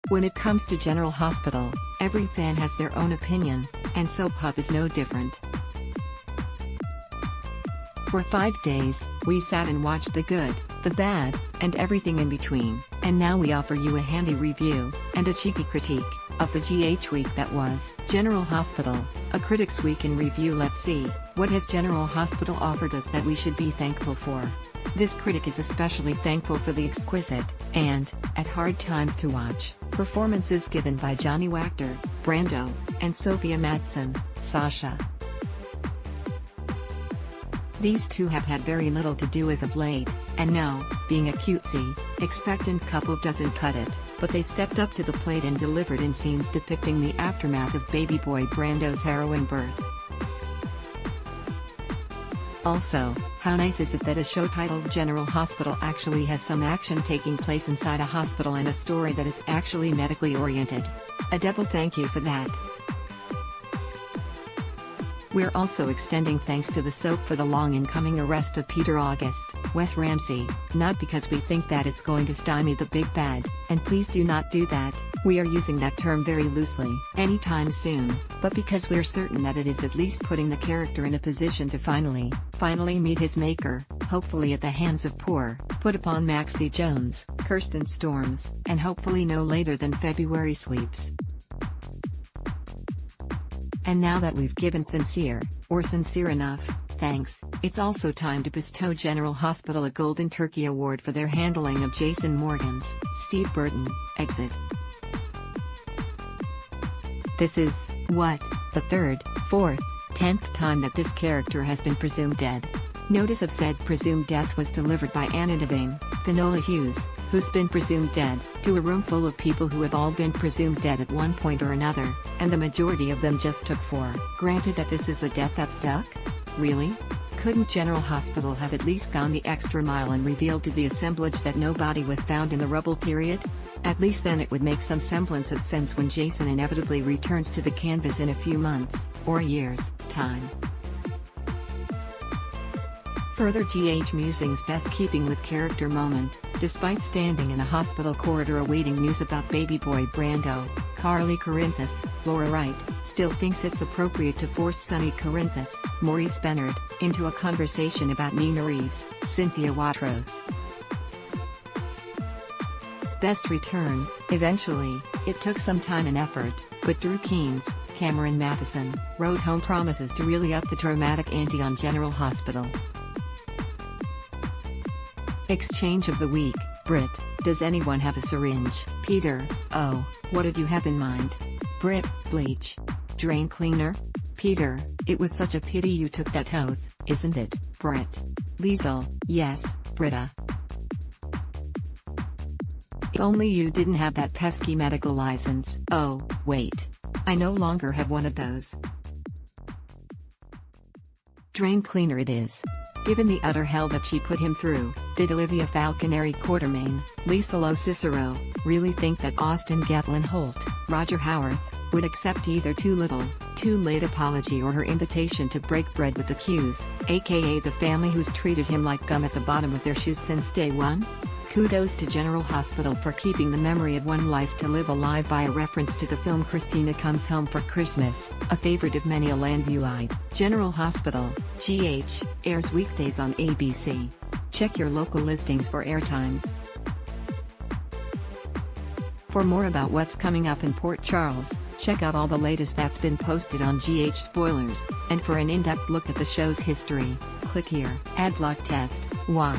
When it comes to General Hospital, every fan has their own opinion, and Soap Hub is no different. For 5 days, we sat and watched the good, the bad, and everything in between, and now we offer you a handy review, and a cheeky critique, of the GH week that was. General Hospital, a Critics Week in Review. Let's see, what has General Hospital offered us that we should be thankful for? This critic is especially thankful for the exquisite, and, at hard times to watch, performances given by Johnny Wachter, Brando, and Sophia Madsen, Sasha. These two have had very little to do as of late, and no, being a cutesy, expectant couple doesn't cut it, but they stepped up to the plate and delivered in scenes depicting the aftermath of baby boy Brando's harrowing birth. Also, how nice is it that a show titled General Hospital actually has some action taking place inside a hospital and a story that is actually medically oriented. A double thank you for that. We're also extending thanks to the soap for the long incoming arrest of Peter August, Wes Ramsey, not because we think that it's going to stymie the big bad, and please do not do that, we are using that term very loosely, anytime soon, but because we're certain that it is at least putting the character in a position to finally meet his maker, hopefully at the hands of poor, put upon Maxie Jones, Kirsten Storms, and hopefully no later than February sweeps. And now that we've given sincere enough thanks, it's also time to bestow General Hospital a Golden Turkey Award for their handling of Jason Morgan's Steve Burton exit. This is, what, the 3rd, 4th, 10th time that this character has been presumed dead. Notice of said presumed death was delivered by Anna Devane, Finola Hughes, who's been presumed dead, to a room full of people who have all been presumed dead at one point or another, and the majority of them just took for granted that this is the death that stuck? Really? Couldn't General Hospital have at least gone the extra mile and revealed to the assemblage that no body was found in the rubble period? At least then it would make some semblance of sense when Jason inevitably returns to the canvas in a few months, or years, time. Further GH musings best keeping with character moment, despite standing in a hospital corridor awaiting news about baby boy Brando, Carly Corinthus, Laura Wright, still thinks it's appropriate to force Sonny Corinthus, Maurice Benard, into a conversation about Nina Reeves, Cynthia Watros. Best return, eventually, it took some time and effort, but Drew Keenes, Cameron Matheson, wrote home promises to really up the dramatic ante on General Hospital. Exchange of the week, Brit, does anyone have a syringe? Peter, oh, what did you have in mind? Brit, bleach. Drain cleaner? Peter, it was such a pity you took that oath, isn't it, Brit? Liesl, yes, Britta. If only you didn't have that pesky medical license. Oh, wait. I no longer have one of those. Drain cleaner it is. Given the utter hell that she put him through, did Olivia Falconeri Quartermain, Lisa Lo Cicero, really think that Austin Gatlin Holt, Roger Howarth, would accept either too little, too late apology or her invitation to break bread with the Qs, aka the family who's treated him like gum at the bottom of their shoes since day one? Kudos to General Hospital for keeping the memory of One Life to Live alive by a reference to the film Christina Comes Home for Christmas, a favorite of many a Landviewite. General Hospital, GH, airs weekdays on ABC. Check your local listings for airtimes. For more about what's coming up in Port Charles, check out all the latest that's been posted on GH Spoilers, and for an in-depth look at the show's history, click here. Adblock test, why?